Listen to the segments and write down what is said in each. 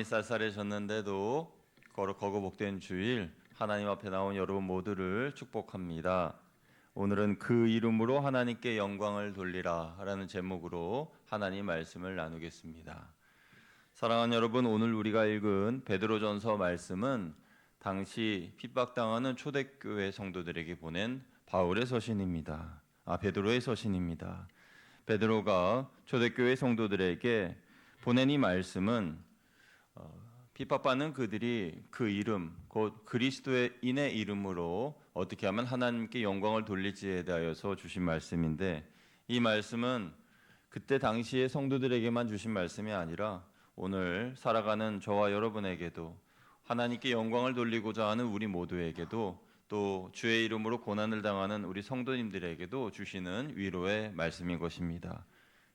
쌀쌀해졌는데도 거룩하고 복된 주일 하나님 앞에 나온 여러분 모두를 축복합니다. 오늘은 그 이름으로 하나님께 영광을 돌리라 라는 제목으로 하나님 말씀을 나누겠습니다. 사랑하는 여러분, 오늘 우리가 읽은 베드로전서 말씀은 당시 핍박당하는 초대교회 성도들에게 보낸 바울의 서신입니다. 베드로의 서신입니다. 베드로가 초대교회 성도들에게 보낸 이 말씀은 핍박받는 그들이 그 이름, 곧 그리스도인의 이름으로 어떻게 하면 하나님께 영광을 돌릴지에 대하여서 주신 말씀인데, 이 말씀은 그때 당시의 성도들에게만 주신 말씀이 아니라 오늘 살아가는 저와 여러분에게도, 하나님께 영광을 돌리고자 하는 우리 모두에게도, 또 주의 이름으로 고난을 당하는 우리 성도님들에게도 주시는 위로의 말씀인 것입니다.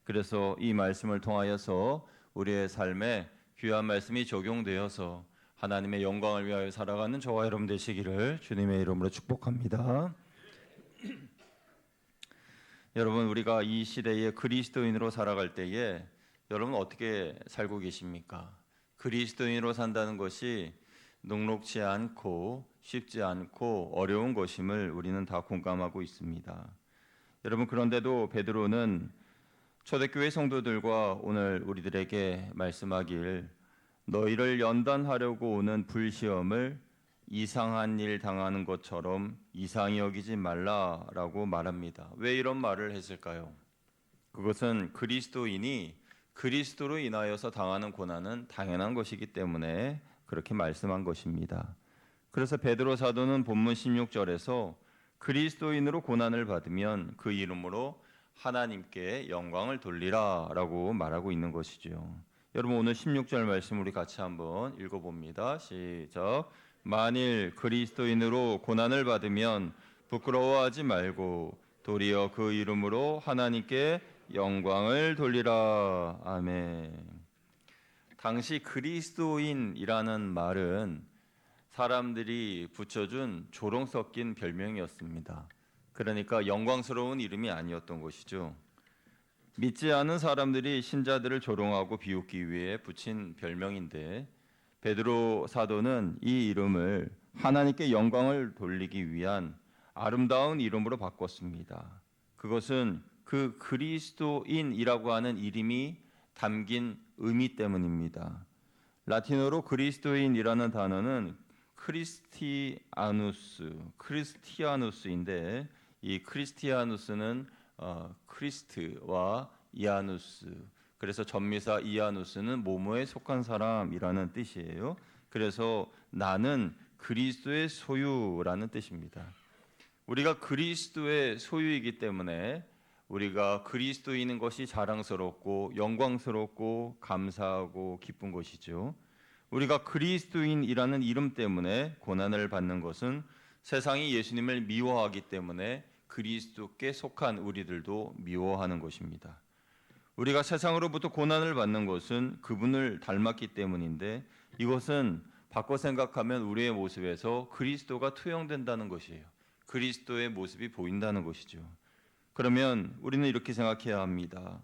그래서 이 말씀을 통하여서 우리의 삶에 귀한 말씀이 적용되어서 하나님의 영광을 위하여 살아가는 저와 여러분 되시기를 주님의 이름으로 축복합니다. 여러분, 우리가 이 시대에 그리스도인으로 살아갈 때에 여러분 어떻게 살고 계십니까? 그리스도인으로 산다는 것이 녹록지 않고 쉽지 않고 어려운 것임을 우리는 다 공감하고 있습니다. 여러분, 그런데도 베드로는 초대교회 성도들과 오늘 우리들에게 말씀하길, 너희를 연단하려고 오는 불시험을 이상한 일 당하는 것처럼 이상히 여기지 말라라고 말합니다. 왜 이런 말을 했을까요? 그것은 그리스도인이 그리스도로 인하여서 당하는 고난은 당연한 것이기 때문에 그렇게 말씀한 것입니다. 그래서 베드로 사도는 본문 16절에서 그리스도인으로 고난을 받으면 그 이름으로 하나님께 영광을 돌리라 라고 말하고 있는 것이죠. 여러분, 오늘 16절 말씀 우리 같이 한번 읽어봅니다. 시작. 만일 그리스도인으로 고난을 받으면 부끄러워하지 말고 도리어 그 이름으로 하나님께 영광을 돌리라. 아멘. 당시 그리스도인이라는 말은 사람들이 붙여준 조롱 섞인 별명이었습니다. 그러니까 영광스러운 이름이 아니었던 것이죠. 믿지 않은 사람들이 신자들을 조롱하고 비웃기 위해 붙인 별명인데, 베드로 사도는 이 이름을 하나님께 영광을 돌리기 위한 아름다운 이름으로 바꿨습니다. 그것은 그 그리스도인이라고 하는 이름이 담긴 의미 때문입니다. 라틴어로 그리스도인이라는 단어는 크리스티아누스인데, 이 크리스티아누스는 크리스트와 이아누스, 그래서 전미사 이아누스는 모모에 속한 사람이라는 뜻이에요. 그래서 나는 그리스도의 소유라는 뜻입니다. 우리가 그리스도의 소유이기 때문에 우리가 그리스도인인 것이 자랑스럽고 영광스럽고 감사하고 기쁜 것이죠. 우리가 그리스도인이라는 이름 때문에 고난을 받는 것은 세상이 예수님을 미워하기 때문에 그리스도께 속한 우리들도 미워하는 것입니다. 우리가 세상으로부터 고난을 받는 것은 그분을 닮았기 때문인데, 이것은 바꿔 생각하면 우리의 모습에서 그리스도가 투영된다는 것이에요. 그리스도의 모습이 보인다는 것이죠. 그러면 우리는 이렇게 생각해야 합니다.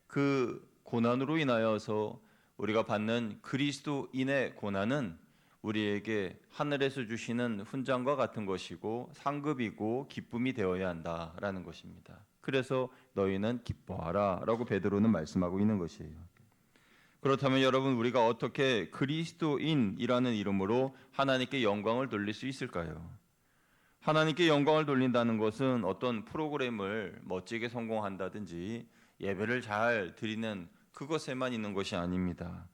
그 고난으로 인하여서 우리가 받는 그리스도인의 고난은 우리에게 하늘에서 주시는 훈장과 같은 것이고 상급이고 기쁨이 되어야 한다라는 것입니다. 그래서 너희는 기뻐하라 라고 베드로는 말씀하고 있는 것이에요. 그렇다면 여러분, 우리가 어떻게 그리스도인이라는 이름으로 하나님께 영광을 돌릴 수 있을까요? 하나님께 영광을 돌린다는 것은 어떤 프로그램을 멋지게 성공한다든지 예배를 잘 드리는 그것에만 있는 것이 아닙니다.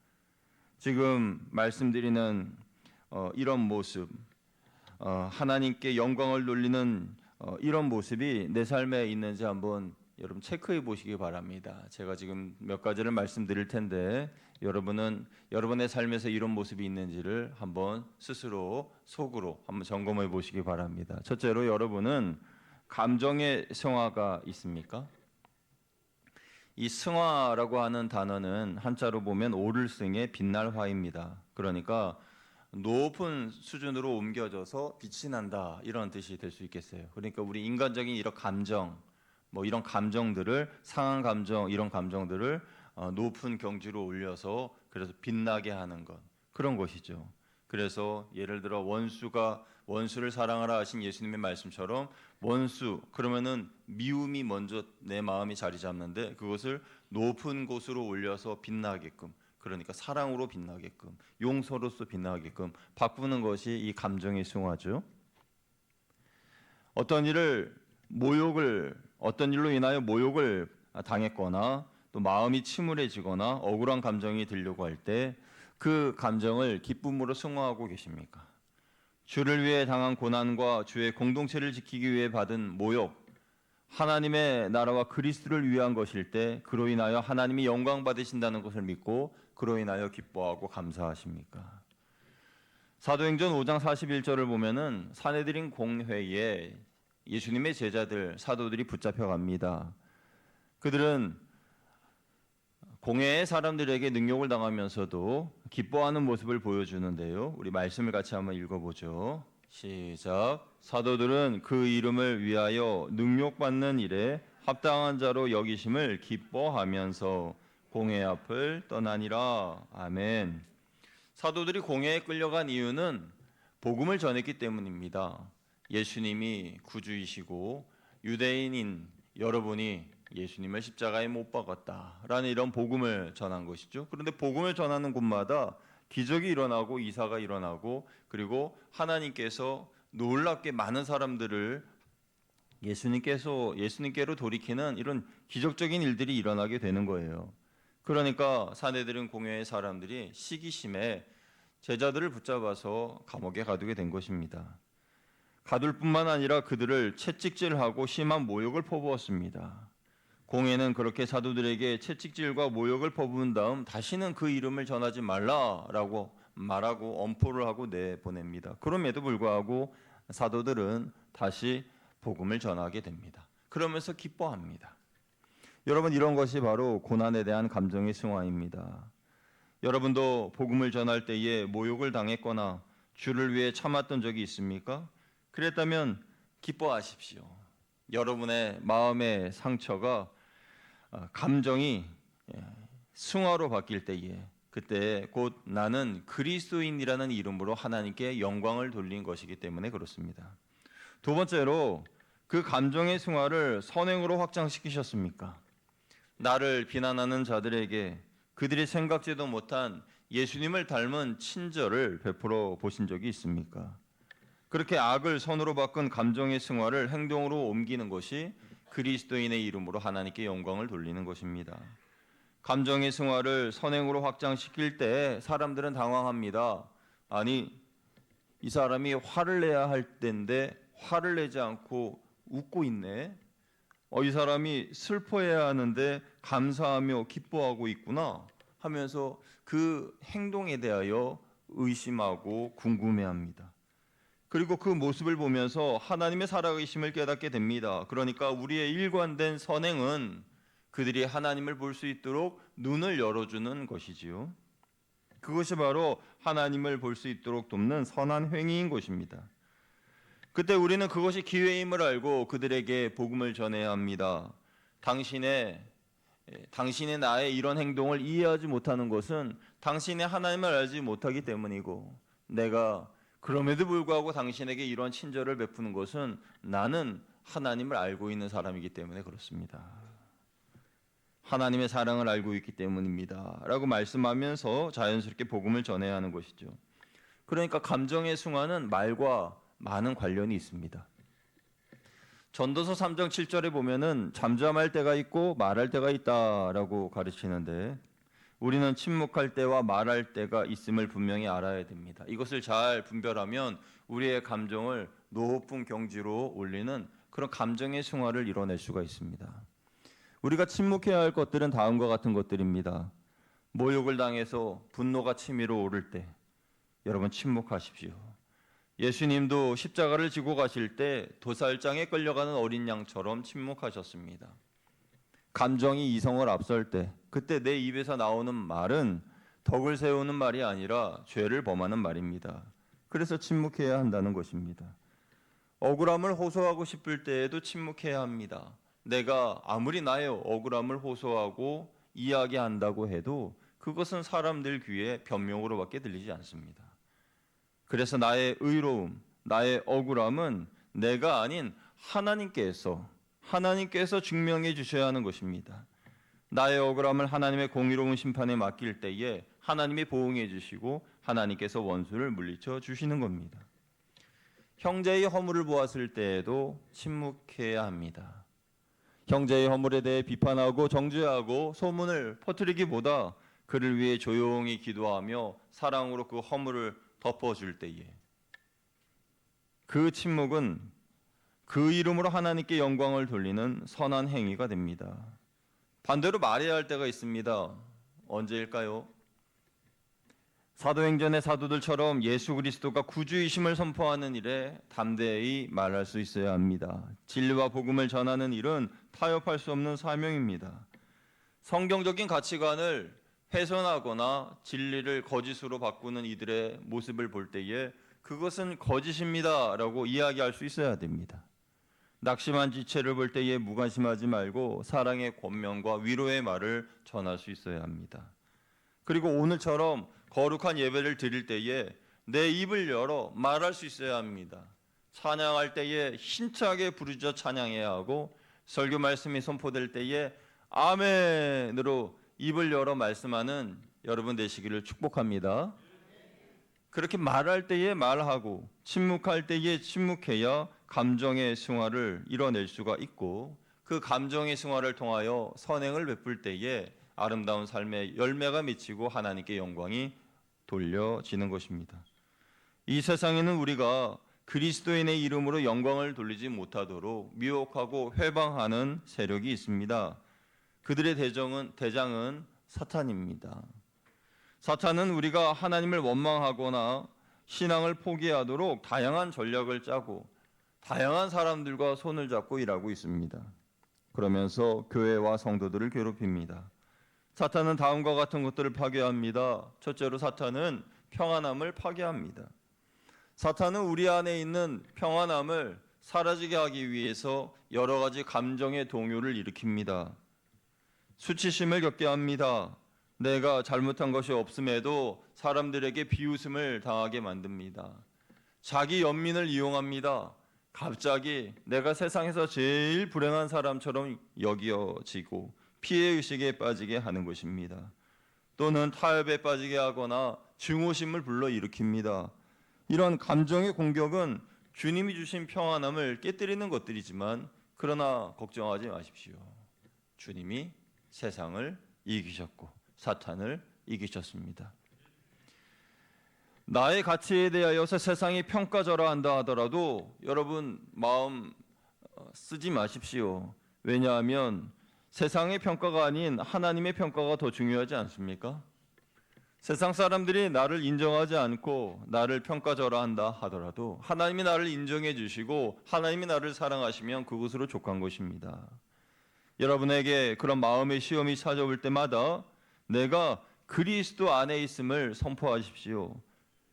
지금 말씀드리는 이런 모습, 하나님께 영광을 돌리는 이런 모습이 내 삶에 있는지 한번 여러분 체크해 보시기 바랍니다. 제가 지금 몇 가지를 말씀드릴 텐데 여러분은 여러분의 삶에서 이런 모습이 있는지를 한번 스스로 속으로 한번 점검해 보시기 바랍니다. 첫째로, 여러분은 감정의 승화가 있습니까? 이 승화라고 하는 단어는 한자로 보면 오를승의 빛날 화입니다. 그러니까 높은 수준으로 옮겨져서 빛이 난다, 이런 뜻이 될 수 있겠어요. 그러니까 우리 인간적인 이런 감정, 이런 감정들을, 상한 감정, 이런 감정들을 높은 경지로 올려서 그래서 빛나게 하는 것, 그런 것이죠. 그래서 예를 들어 원수를 사랑하라 하신 예수님의 말씀처럼 원수 그러면은 미움이 먼저 내 마음이 자리 잡는데 그것을 높은 곳으로 올려서 빛나게끔, 그러니까 사랑으로 빛나게끔, 용서로서 빛나게끔 바꾸는 것이 이 감정의 승화죠. 어떤 일로 인하여 모욕을 당했거나 또 마음이 침울해지거나 억울한 감정이 들려고 할 때 그 감정을 기쁨으로 승화하고 계십니까? 주를 위해 당한 고난과 주의 공동체를 지키기 위해 받은 모욕, 하나님의 나라와 그리스도를 위한 것일 때 그로 인하여 하나님이 영광 받으신다는 것을 믿고 그로 인하여 기뻐하고 감사하십니까? 사도행전 5장 41절을 보면은 사내들인 공회에 예수님의 제자들 사도들이 붙잡혀갑니다. 그들은 공회의 사람들에게 능욕을 당하면서도 기뻐하는 모습을 보여주는데요. 우리 말씀을 같이 한번 읽어보죠. 시작. 사도들은 그 이름을 위하여 능욕받는 일에 합당한 자로 여기심을 기뻐하면서 공회 앞을 떠나니라. 아멘. 사도들이 공회에 끌려간 이유는 복음을 전했기 때문입니다. 예수님이 구주이시고 유대인인 여러분이 예수님을 십자가에 못 박았다라는 이런 복음을 전한 것이죠. 그런데 복음을 전하는 곳마다 기적이 일어나고 이사가 일어나고 그리고 하나님께서 놀랍게 많은 사람들을 예수님께로 돌이키는 이런 기적적인 일들이 일어나게 되는 거예요. 그러니까 사내들은 공회의 사람들이 시기심에 제자들을 붙잡아서 감옥에 가두게 된 것입니다. 가둘 뿐만 아니라 그들을 채찍질하고 심한 모욕을 퍼부었습니다. 공회는 그렇게 사도들에게 채찍질과 모욕을 퍼부은 다음 다시는 그 이름을 전하지 말라라고 말하고 엄포를 하고 내보냅니다. 그럼에도 불구하고 사도들은 다시 복음을 전하게 됩니다. 그러면서 기뻐합니다. 여러분, 이런 것이 바로 고난에 대한 감정의 승화입니다. 여러분도 복음을 전할 때에 모욕을 당했거나 주를 위해 참았던 적이 있습니까? 그랬다면 기뻐하십시오. 여러분의 마음의 상처가 감정이 승화로 바뀔 때에 그때 곧 나는 그리스도인이라는 이름으로 하나님께 영광을 돌린 것이기 때문에 그렇습니다. 두 번째로 그 감정의 승화를 선행으로 확장시키셨습니까? 나를 비난하는 자들에게 그들이 생각지도 못한 예수님을 닮은 친절을 베풀어 보신 적이 있습니까? 그렇게 악을 선으로 바꾼 감정의 승화를 행동으로 옮기는 것이 그리스도인의 이름으로 하나님께 영광을 돌리는 것입니다. 감정의 승화를 선행으로 확장시킬 때 사람들은 당황합니다. 아니, 이 사람이 화를 내야 할 때인데 화를 내지 않고 웃고 있네. 이 사람이 슬퍼해야 하는데 감사하며 기뻐하고 있구나 하면서 그 행동에 대하여 의심하고 궁금해합니다. 그리고 그 모습을 보면서 하나님의 살아계심을 깨닫게 됩니다. 그러니까 우리의 일관된 선행은 그들이 하나님을 볼 수 있도록 눈을 열어주는 것이지요. 그것이 바로 하나님을 볼 수 있도록 돕는 선한 행위인 것입니다. 그때 우리는 그것이 기회임을 알고 그들에게 복음을 전해야 합니다. 당신의 나의 이런 행동을 이해하지 못하는 것은 당신의 하나님을 알지 못하기 때문이고, 내가 그럼에도 불구하고 당신에게 이런 친절을 베푸는 것은 나는 하나님을 알고 있는 사람이기 때문에 그렇습니다. 하나님의 사랑을 알고 있기 때문입니다 라고 말씀하면서 자연스럽게 복음을 전해야 하는 것이죠. 그러니까 감정의 승화는 말과 많은 관련이 있습니다. 전도서 3장 7절에 보면은 잠잠할 때가 있고 말할 때가 있다라고 가르치는데, 우리는 침묵할 때와 말할 때가 있음을 분명히 알아야 됩니다. 이것을 잘 분별하면 우리의 감정을 높은 경지로 올리는 그런 감정의 승화를 이뤄낼 수가 있습니다. 우리가 침묵해야 할 것들은 다음과 같은 것들입니다. 모욕을 당해서 분노가 치밀어 오를 때 여러분 침묵하십시오. 예수님도 십자가를 지고 가실 때 도살장에 끌려가는 어린 양처럼 침묵하셨습니다. 감정이 이성을 앞설 때 그때 내 입에서 나오는 말은 덕을 세우는 말이 아니라 죄를 범하는 말입니다. 그래서 침묵해야 한다는 것입니다. 억울함을 호소하고 싶을 때에도 침묵해야 합니다. 내가 아무리 나의 억울함을 호소하고 이야기한다고 해도 그것은 사람들 귀에 변명으로밖에 들리지 않습니다. 그래서 나의 의로움, 나의 억울함은 내가 아닌 하나님께서 증명해 주셔야 하는 것입니다. 나의 억울함을 하나님의 공의로운 심판에 맡길 때에 하나님이 보응해 주시고 하나님께서 원수를 물리쳐 주시는 겁니다. 형제의 허물을 보았을 때에도 침묵해야 합니다. 형제의 허물에 대해 비판하고 정죄하고 소문을 퍼뜨리기보다 그를 위해 조용히 기도하며 사랑으로 그 허물을 덮어줄 때에 그 침묵은 그 이름으로 하나님께 영광을 돌리는 선한 행위가 됩니다. 반대로 말해야 할 때가 있습니다. 언제일까요? 사도행전의 사도들처럼 예수 그리스도가 구주이심을 선포하는 일에 담대히 말할 수 있어야 합니다. 진리와 복음을 전하는 일은 타협할 수 없는 사명입니다. 성경적인 가치관을 훼손하거나 진리를 거짓으로 바꾸는 이들의 모습을 볼 때에 그것은 거짓입니다라고 이야기할 수 있어야 됩니다. 낙심한 지체를 볼 때에 무관심하지 말고 사랑의 권면과 위로의 말을 전할 수 있어야 합니다. 그리고 오늘처럼 거룩한 예배를 드릴 때에 내 입을 열어 말할 수 있어야 합니다. 찬양할 때에 힘차게 부르짖어 찬양해야 하고 설교 말씀이 선포될 때에 아멘으로 입을 열어 말씀하는 여러분 되시기를 축복합니다. 그렇게 말할 때에 말하고 침묵할 때에 침묵해야 감정의 승화를 이뤄낼 수가 있고 그 감정의 승화를 통하여 선행을 베풀 때에 아름다운 삶의 열매가 맺히고 하나님께 영광이 돌려지는 것입니다. 이 세상에는 우리가 그리스도인의 이름으로 영광을 돌리지 못하도록 미혹하고 회방하는 세력이 있습니다. 그들의 대장은 사탄입니다. 사탄은 우리가 하나님을 원망하거나 신앙을 포기하도록 다양한 전략을 짜고 다양한 사람들과 손을 잡고 일하고 있습니다. 그러면서 교회와 성도들을 괴롭힙니다. 사탄은 다음과 같은 것들을 파괴합니다. 첫째로 사탄은 평안함을 파괴합니다. 사탄은 우리 안에 있는 평안함을 사라지게 하기 위해서 여러 가지 감정의 동요를 일으킵니다. 수치심을 겪게 합니다. 내가 잘못한 것이 없음에도 사람들에게 비웃음을 당하게 만듭니다. 자기 연민을 이용합니다. 갑자기 내가 세상에서 제일 불행한 사람처럼 여겨지고 피해의식에 빠지게 하는 것입니다. 또는 타협에 빠지게 하거나 증오심을 불러일으킵니다. 이런 감정의 공격은 주님이 주신 평안함을 깨뜨리는 것들이지만 그러나 걱정하지 마십시오. 주님이 세상을 이기셨고 사탄을 이기셨습니다. 나의 가치에 대하여서 세상이 평가절하한다 하더라도 여러분 마음 쓰지 마십시오. 왜냐하면 세상의 평가가 아닌 하나님의 평가가 더 중요하지 않습니까? 세상 사람들이 나를 인정하지 않고 나를 평가절하한다 하더라도 하나님이 나를 인정해 주시고 하나님이 나를 사랑하시면 그것으로 족한 것입니다. 여러분에게 그런 마음의 시험이 찾아올 때마다 내가 그리스도 안에 있음을 선포하십시오.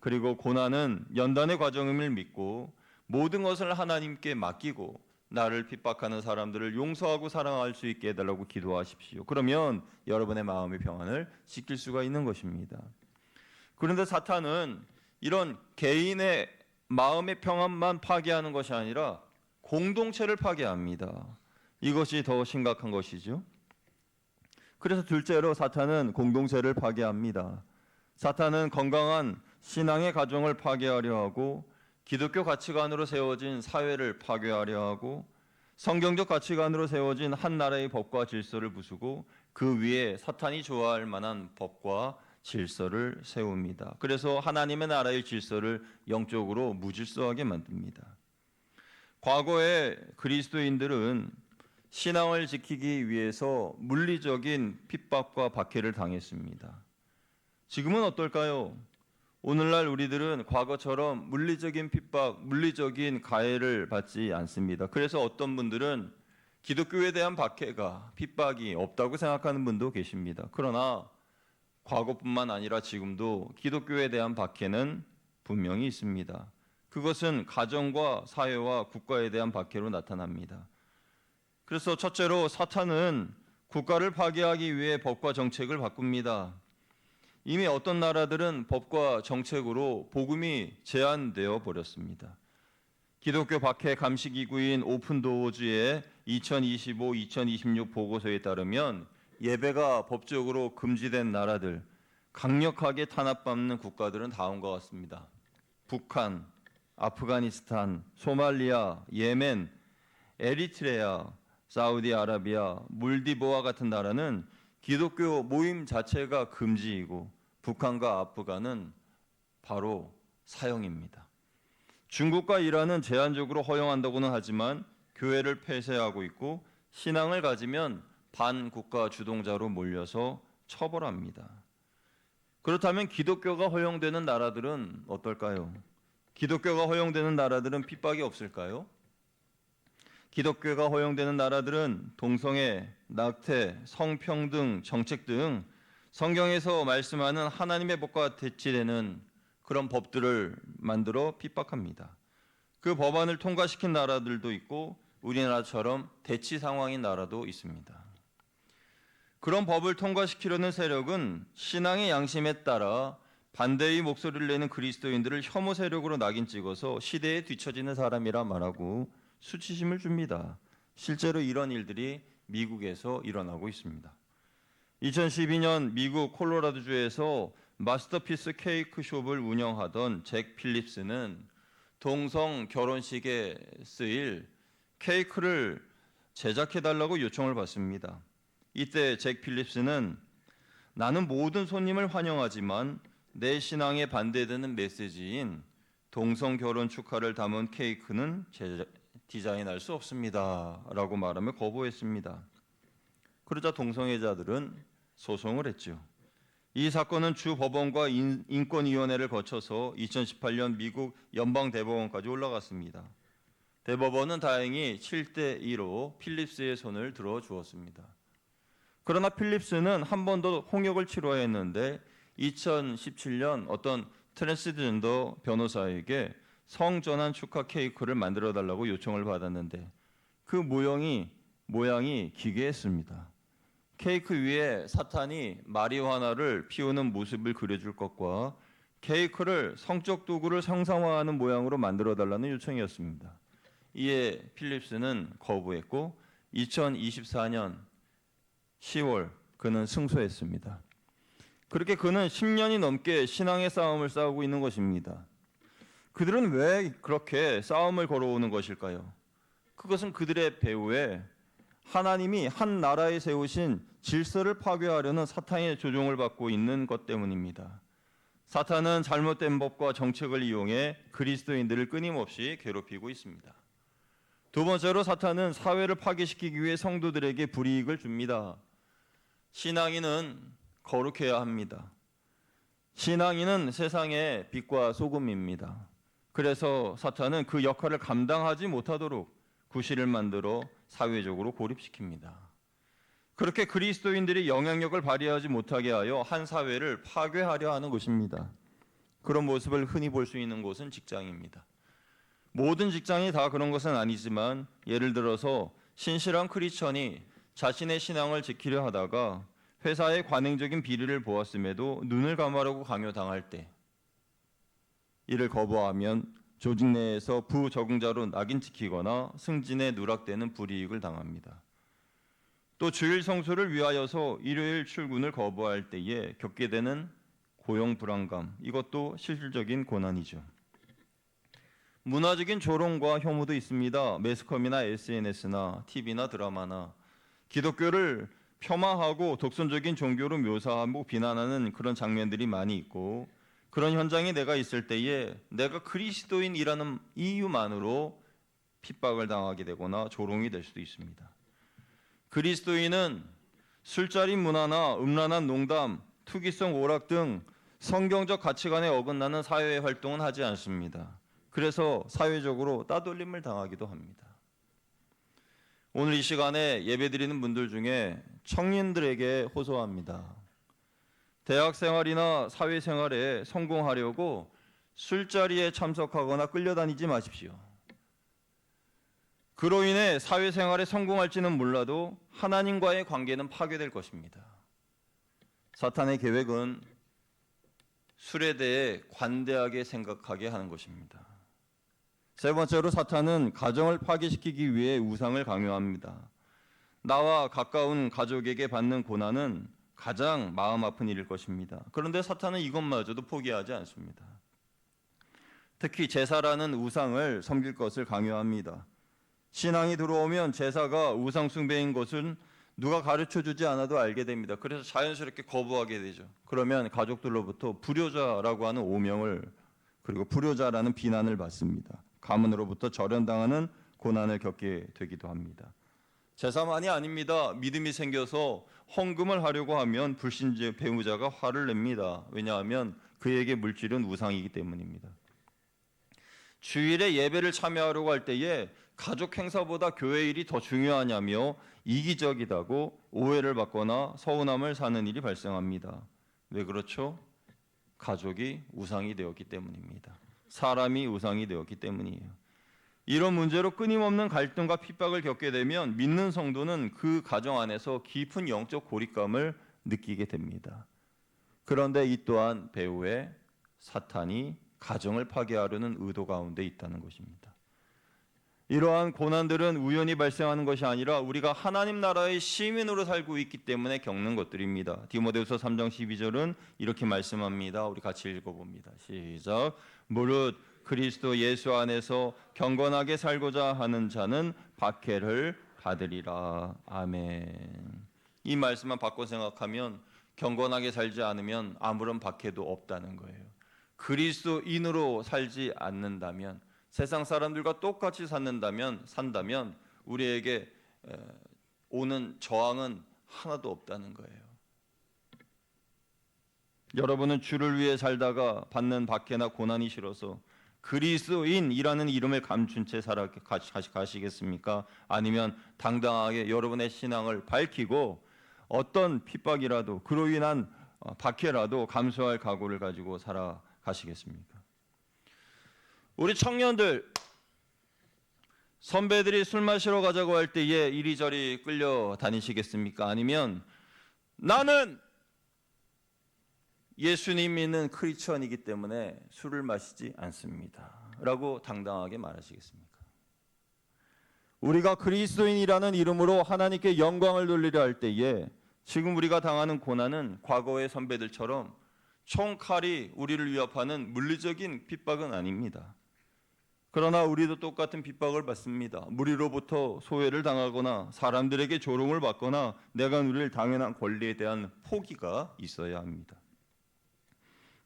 그리고 고난은 연단의 과정임을 믿고 모든 것을 하나님께 맡기고 나를 핍박하는 사람들을 용서하고 사랑할 수 있게 해달라고 기도하십시오. 그러면 여러분의 마음의 평안을 지킬 수가 있는 것입니다. 그런데 사탄은 이런 개인의 마음의 평안만 파괴하는 것이 아니라 공동체를 파괴합니다. 이것이 더 심각한 것이죠. 그래서 둘째로 사탄은 공동체를 파괴합니다. 사탄은 건강한 신앙의 가정을 파괴하려 하고 기독교 가치관으로 세워진 사회를 파괴하려 하고 성경적 가치관으로 세워진 한 나라의 법과 질서를 부수고 그 위에 사탄이 좋아할 만한 법과 질서를 세웁니다. 그래서 하나님의 나라의 질서를 영적으로 무질서하게 만듭니다. 과거에 그리스도인들은 신앙을 지키기 위해서 물리적인 핍박과 박해를 당했습니다. 지금은 어떨까요? 오늘날 우리들은 과거처럼 물리적인 핍박, 물리적인 가해를 받지 않습니다. 그래서 어떤 분들은 기독교에 대한 박해가, 핍박이 없다고 생각하는 분도 계십니다. 그러나 과거뿐만 아니라 지금도 기독교에 대한 박해는 분명히 있습니다. 그것은 가정과 사회와 국가에 대한 박해로 나타납니다. 그래서 첫째로 사탄은 국가를 파괴하기 위해 법과 정책을 바꿉니다. 이미 어떤 나라들은 법과 정책으로 복음이 제한되어 버렸습니다. 기독교 박해 감시기구인 오픈도어즈의 2025-2026 보고서에 따르면 예배가 법적으로 금지된 나라들, 강력하게 탄압받는 국가들은 다음과 같습니다. 북한, 아프가니스탄, 소말리아, 예멘, 에리트레아, 사우디아라비아, 몰디브와 같은 나라는 기독교 모임 자체가 금지이고 북한과 아프간은 바로 사형입니다. 중국과 이란은 제한적으로 허용한다고는 하지만 교회를 폐쇄하고 있고 신앙을 가지면 반국가 주동자로 몰려서 처벌합니다. 그렇다면 기독교가 허용되는 나라들은 어떨까요? 기독교가 허용되는 나라들은 핍박이 없을까요? 기독교가 허용되는 나라들은 동성애, 낙태, 성평등 정책 등 성경에서 말씀하는 하나님의 법과 대치되는 그런 법들을 만들어 핍박합니다. 그 법안을 통과시킨 나라들도 있고 우리나라처럼 대치 상황인 나라도 있습니다. 그런 법을 통과시키려는 세력은 신앙의 양심에 따라 반대의 목소리를 내는 그리스도인들을 혐오 세력으로 낙인 찍어서 시대에 뒤처지는 사람이라 말하고 수치심을 줍니다. 실제로 이런 일들이 미국에서 일어나고 있습니다. 2012년 미국 콜로라도주에서 마스터피스 케이크 숍을 운영하던 잭 필립스는 동성 결혼식에 쓰일 케이크를 제작해달라고 요청을 받습니다. 이때 잭 필립스는 나는 모든 손님을 환영하지만 내 신앙에 반대되는 메시지인 동성 결혼 축하를 담은 케이크는 디자인할 수 없습니다. 라고 말하며 거부했습니다. 그러자 동성애자들은 소송을 했죠. 이 사건은 주 법원과 인권위원회를 거쳐서 2018년 미국 연방대법원까지 올라갔습니다. 대법원은 다행히 7대2로 필립스의 손을 들어주었습니다. 그러나 필립스는 한 번 더 홍역을 치러야 했는데 2017년 어떤 트랜스젠더 변호사에게 성전환 축하 케이크를 만들어 달라고 요청을 받았는데 그 모양이 기괴했습니다. 케이크 위에 사탄이 마리화나를 피우는 모습을 그려줄 것과 케이크를 성적 도구를 형상화하는 모양으로 만들어 달라는 요청이었습니다. 이에 필립스는 거부했고 2024년 10월 그는 승소했습니다. 그렇게 그는 10년이 넘게 신앙의 싸움을 싸우고 있는 것입니다. 그들은 왜 그렇게 싸움을 걸어오는 것일까요? 그것은 그들의 배후에 하나님이 한 나라에 세우신 질서를 파괴하려는 사탄의 조종을 받고 있는 것 때문입니다. 사탄은 잘못된 법과 정책을 이용해 그리스도인들을 끊임없이 괴롭히고 있습니다. 두 번째로 사탄은 사회를 파괴시키기 위해 성도들에게 불이익을 줍니다. 신앙인은 거룩해야 합니다. 신앙인은 세상의 빛과 소금입니다. 그래서 사탄은 그 역할을 감당하지 못하도록 구실을 만들어 사회적으로 고립시킵니다. 그렇게 그리스도인들이 영향력을 발휘하지 못하게 하여 한 사회를 파괴하려 하는 것입니다. 그런 모습을 흔히 볼 수 있는 곳은 직장입니다. 모든 직장이 다 그런 것은 아니지만 예를 들어서 신실한 크리스천이 자신의 신앙을 지키려 하다가 회사의 관행적인 비리를 보았음에도 눈을 감으라고 강요당할 때 이를 거부하면 조직 내에서 부적응자로 낙인 찍히거나 승진에 누락되는 불이익을 당합니다. 또 주일 성수를 위하여서 일요일 출근을 거부할 때에 겪게 되는 고용 불안감, 이것도 실질적인 고난이죠. 문화적인 조롱과 혐오도 있습니다. 매스컴이나 SNS나 TV나 드라마나 기독교를 폄하하고 독선적인 종교로 묘사하고 비난하는 그런 장면들이 많이 있고 그런 현장에 내가 있을 때에 내가 그리스도인이라는 이유만으로 핍박을 당하게 되거나 조롱이 될 수도 있습니다. 그리스도인은 술자리 문화나 음란한 농담, 투기성 오락 등 성경적 가치관에 어긋나는 사회 활동은 하지 않습니다. 그래서 사회적으로 따돌림을 당하기도 합니다. 오늘 이 시간에 예배드리는 분들 중에 청년들에게 호소합니다. 대학 생활이나 사회 생활에 성공하려고 술자리에 참석하거나 끌려다니지 마십시오. 그로 인해 사회생활에 성공할지는 몰라도 하나님과의 관계는 파괴될 것입니다. 사탄의 계획은 술에 대해 관대하게 생각하게 하는 것입니다. 세 번째로 사탄은 가정을 파괴시키기 위해 우상을 강요합니다. 나와 가까운 가족에게 받는 고난은 가장 마음 아픈 일일 것입니다. 그런데 사탄은 이것마저도 포기하지 않습니다. 특히 제사라는 우상을 섬길 것을 강요합니다. 신앙이 들어오면 제사가 우상 숭배인 것은 누가 가르쳐주지 않아도 알게 됩니다. 그래서 자연스럽게 거부하게 되죠. 그러면 가족들로부터 불효자라고 하는 오명을, 그리고 불효자라는 비난을 받습니다. 가문으로부터 절연당하는 고난을 겪게 되기도 합니다. 제사만이 아닙니다. 믿음이 생겨서 헌금을 하려고 하면 불신자 배우자가 화를 냅니다. 왜냐하면 그에게 물질은 우상이기 때문입니다. 주일에 예배를 참여하려고 할 때에 가족 행사보다 교회 일이 더 중요하냐며 이기적이다고 오해를 받거나 서운함을 사는 일이 발생합니다. 왜 그렇죠? 가족이 우상이 되었기 때문입니다. 사람이 우상이 되었기 때문이에요. 이런 문제로 끊임없는 갈등과 핍박을 겪게 되면 믿는 성도는 그 가정 안에서 깊은 영적 고립감을 느끼게 됩니다. 그런데 이 또한 배후에 사탄이 가정을 파괴하려는 의도 가운데 있다는 것입니다. 이러한 고난들은 우연히 발생하는 것이 아니라 우리가 하나님 나라의 시민으로 살고 있기 때문에 겪는 것들입니다. 디모데후서 3장 12절은 이렇게 말씀합니다. 우리 같이 읽어봅니다. 시작. 무릇 그리스도 예수 안에서 경건하게 살고자 하는 자는 박해를 받으리라. 아멘. 이 말씀만 바꿔 생각하면 경건하게 살지 않으면 아무런 박해도 없다는 거예요. 그리스도인으로 살지 않는다면, 세상 사람들과 똑같이 산다면 우리에게 오는 저항은 하나도 없다는 거예요. 여러분은 주를 위해 살다가 받는 박해나 고난이 싫어서 그리스도인이라는 이름을 감춘 채 가시겠습니까? 아니면 당당하게 여러분의 신앙을 밝히고 어떤 핍박이라도 그로 인한 박해라도 감수할 각오를 가지고 살아가시겠습니까? 우리 청년들, 선배들이 술 마시러 가자고 할 때에 이리저리 끌려다니시겠습니까? 아니면 나는 예수님 믿는 크리스천이기 때문에 술을 마시지 않습니다 라고 당당하게 말하시겠습니까? 우리가 그리스도인이라는 이름으로 하나님께 영광을 돌리려 할 때에 지금 우리가 당하는 고난은 과거의 선배들처럼 총칼이 우리를 위협하는 물리적인 핍박은 아닙니다. 그러나 우리도 똑같은 핍박을 받습니다. 무리로부터 소외를 당하거나 사람들에게 조롱을 받거나 내가 누릴 당연한 권리에 대한 포기가 있어야 합니다.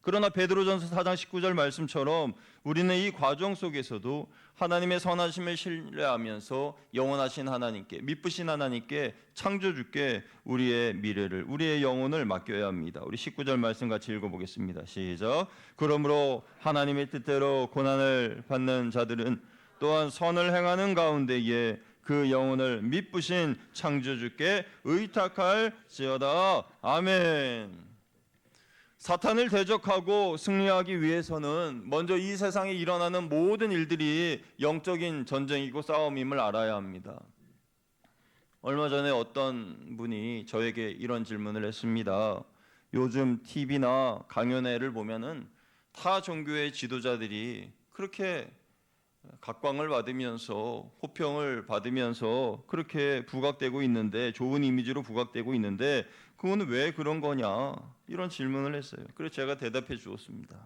그러나 베드로전서 4장 19절 말씀처럼 우리는 이 과정 속에서도 하나님의 선하심을 신뢰하면서 영원하신 하나님께, 미쁘신 하나님께, 창조주께 우리의 미래를, 우리의 영혼을 맡겨야 합니다. 우리 19절 말씀 같이 읽어보겠습니다. 시작. 그러므로 하나님의 뜻대로 고난을 받는 자들은 또한 선을 행하는 가운데에 그 영혼을 미쁘신 창조주께 의탁할지어다. 아멘. 사탄을 대적하고 승리하기 위해서는 먼저 이 세상에 일어나는 모든 일들이 영적인 전쟁이고 싸움임을 알아야 합니다. 얼마 전에 어떤 분이 저에게 이런 질문을 했습니다. 요즘 TV나 강연회를 보면은 타 종교의 지도자들이 그렇게 각광을 받으면서 호평을 받으면서 그렇게 부각되고 있는데, 좋은 이미지로 부각되고 있는데 그건 왜 그런 거냐, 이런 질문을 했어요. 그래서 제가 대답해 주었습니다.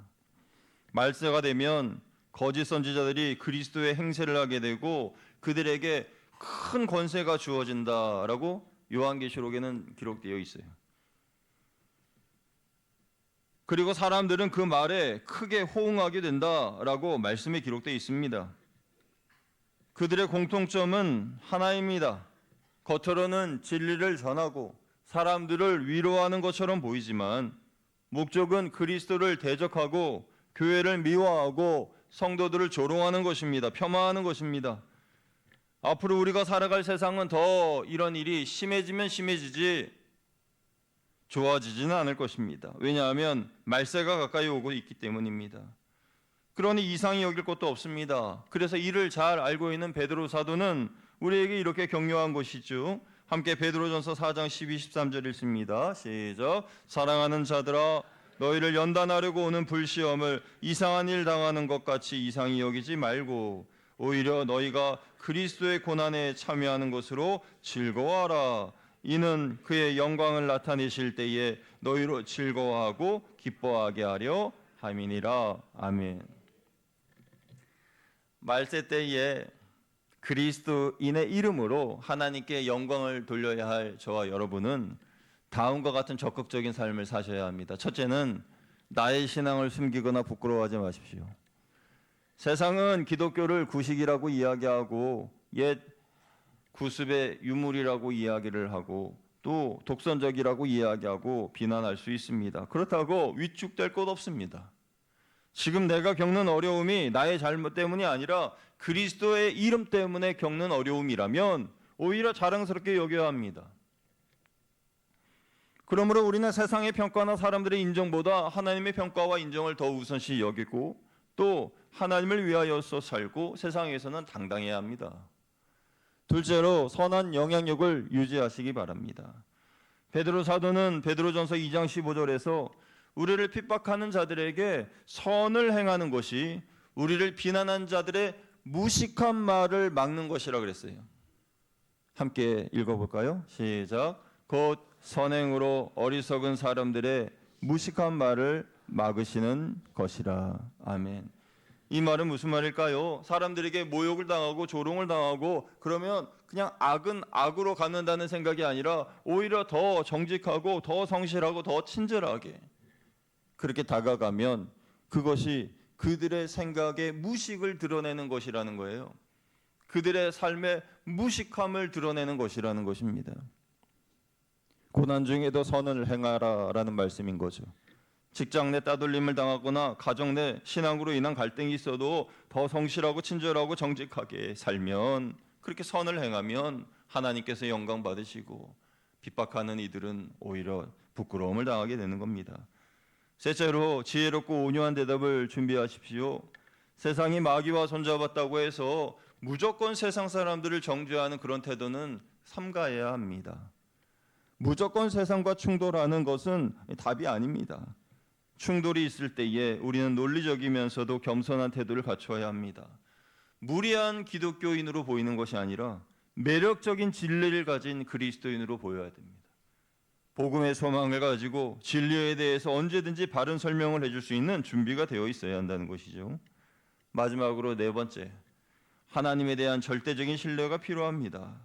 말세가 되면 거짓 선지자들이 그리스도의 행세를 하게 되고 그들에게 큰 권세가 주어진다라고 요한계시록에는 기록되어 있어요. 그리고 사람들은 그 말에 크게 호응하게 된다라고 말씀에 기록되어 있습니다. 그들의 공통점은 하나입니다. 겉으로는 진리를 전하고 사람들을 위로하는 것처럼 보이지만 목적은 그리스도를 대적하고 교회를 미워하고 성도들을 조롱하는 것입니다. 폄하하는 것입니다. 앞으로 우리가 살아갈 세상은 더 이런 일이 심해지면 심해지지 좋아지지는 않을 것입니다. 왜냐하면 말세가 가까이 오고 있기 때문입니다. 그러니 이상히 여길 것도 없습니다. 그래서 이를 잘 알고 있는 베드로 사도는 우리에게 이렇게 격려한 것이죠. 함께 베드로전서 4장 12, 13절 읽습니다. 시작. 사랑하는 자들아, 너희를 연단하려고 오는 불시험을 이상한 일 당하는 것 같이 이상히 여기지 말고 오히려 너희가 그리스도의 고난에 참여하는 것으로 즐거워하라. 이는 그의 영광을 나타내실 때에 너희로 즐거워하고 기뻐하게 하려 함이니라. 아멘. 말세 때에 그리스도인의 이름으로 하나님께 영광을 돌려야 할 저와 여러분은 다음과 같은 적극적인 삶을 사셔야 합니다. 첫째는 나의 신앙을 숨기거나 부끄러워하지 마십시오. 세상은 기독교를 구식이라고 이야기하고 옛 구습의 유물이라고 이야기를 하고 또 독선적이라고 이야기하고 비난할 수 있습니다. 그렇다고 위축될 것 없습니다. 지금 내가 겪는 어려움이 나의 잘못 때문이 아니라 그리스도의 이름 때문에 겪는 어려움이라면 오히려 자랑스럽게 여겨야 합니다. 그러므로 우리는 세상의 평가나 사람들의 인정보다 하나님의 평가와 인정을 더 우선시 여기고 또 하나님을 위하여서 살고 세상에서는 당당해야 합니다. 둘째로 선한 영향력을 유지하시기 바랍니다. 베드로 사도는 베드로전서 2장 15절에서 우리를 핍박하는 자들에게 선을 행하는 것이 우리를 비난한 자들의 무식한 말을 막는 것이라 그랬어요. 함께 읽어볼까요? 시작. 곧 선행으로 어리석은 사람들의 무식한 말을 막으시는 것이라. 아멘. 이 말은 무슨 말일까요? 사람들에게 모욕을 당하고 조롱을 당하고 그러면 그냥 악은 악으로 갚는다는 생각이 아니라 오히려 더 정직하고 더 성실하고 더 친절하게 그렇게 다가가면 그것이 그들의 생각에 무식을 드러내는 것이라는 거예요. 그들의 삶의 무식함을 드러내는 것이라는 것입니다. 고난 중에도 선을 행하라라는 말씀인 거죠. 직장 내 따돌림을 당하거나 가정 내 신앙으로 인한 갈등이 있어도 더 성실하고 친절하고 정직하게 살면 그렇게 선을 행하면 하나님께서 영광 받으시고 핍박하는 이들은 오히려 부끄러움을 당하게 되는 겁니다. 셋째로 지혜롭고 온유한 대답을 준비하십시오. 세상이 마귀와 손잡았다고 해서 무조건 세상 사람들을 정죄하는 그런 태도는 삼가해야 합니다. 무조건 세상과 충돌하는 것은 답이 아닙니다. 충돌이 있을 때에 우리는 논리적이면서도 겸손한 태도를 갖춰야 합니다. 무리한 기독교인으로 보이는 것이 아니라 매력적인 진리를 가진 그리스도인으로 보여야 됩니다. 복음의 소망을 가지고 진리에 대해서 언제든지 바른 설명을 해줄 수 있는 준비가 되어 있어야 한다는 것이죠. 마지막으로 네 번째, 하나님에 대한 절대적인 신뢰가 필요합니다.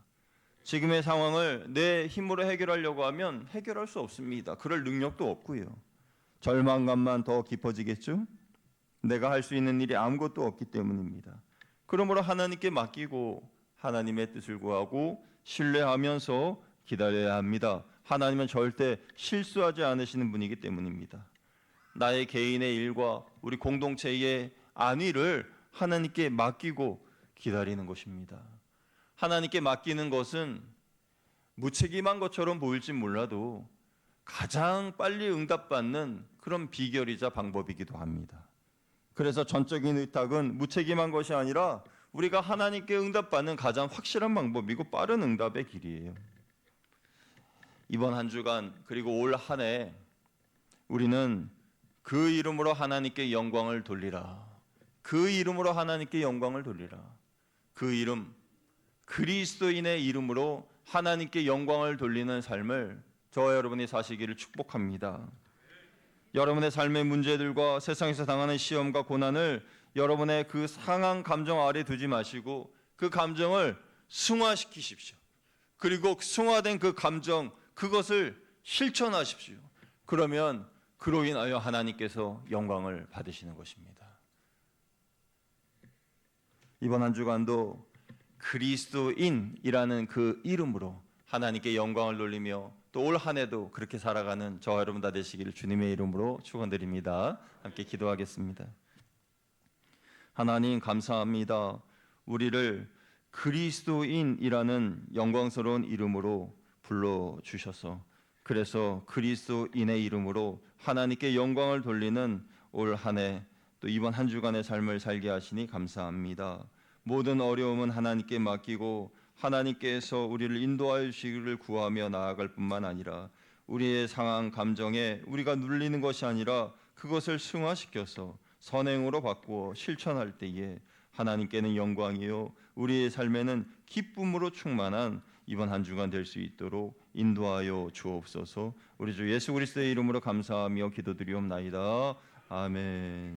지금의 상황을 내 힘으로 해결하려고 하면 해결할 수 없습니다. 그럴 능력도 없고요. 절망감만 더 깊어지겠죠? 내가 할 수 있는 일이 아무것도 없기 때문입니다. 그러므로 하나님께 맡기고 하나님의 뜻을 구하고 신뢰하면서 기다려야 합니다. 하나님은 절대 실수하지 않으시는 분이기 때문입니다. 나의 개인의 일과 우리 공동체의 안위를 하나님께 맡기고 기다리는 것입니다. 하나님께 맡기는 것은 무책임한 것처럼 보일지 몰라도 가장 빨리 응답받는 그런 비결이자 방법이기도 합니다. 그래서 전적인 의탁은 무책임한 것이 아니라 우리가 하나님께 응답받는 가장 확실한 방법이고 빠른 응답의 길이에요. 이번 한 주간 그리고 올 한 해 우리는 그 이름으로 하나님께 영광을 돌리라. 그 이름으로 하나님께 영광을 돌리라. 그 이름 그리스도인의 이름으로 하나님께 영광을 돌리는 삶을 저와 여러분이 사시기를 축복합니다. 여러분의 삶의 문제들과 세상에서 당하는 시험과 고난을 여러분의 그 상한 감정 아래 두지 마시고 그 감정을 승화시키십시오. 그리고 승화된 그 감정 그것을 실천하십시오. 그러면 그로 인하여 하나님께서 영광을 받으시는 것입니다. 이번 한 주간도 그리스도인이라는 그 이름으로 하나님께 영광을 돌리며 또 올 한 해도 그렇게 살아가는 저와 여러분 다 되시기를 주님의 이름으로 축원드립니다. 함께 기도하겠습니다. 하나님 감사합니다. 우리를 그리스도인이라는 영광스러운 이름으로 불러주셔서 그래서 그리스도인의 이름으로 하나님께 영광을 돌리는 올 한 해 또 이번 한 주간의 삶을 살게 하시니 감사합니다. 모든 어려움은 하나님께 맡기고 하나님께서 우리를 인도하여 주시기를 구하며 나아갈 뿐만 아니라 우리의 상황 감정에 우리가 눌리는 것이 아니라 그것을 승화시켜서 선행으로 바꾸어 실천할 때에 하나님께는 영광이요 우리의 삶에는 기쁨으로 충만한 이번 한 주간 될 수 있도록 인도하여 주옵소서. 우리 주 예수 그리스도의 이름으로 감사하며 기도드리옵나이다. 아멘.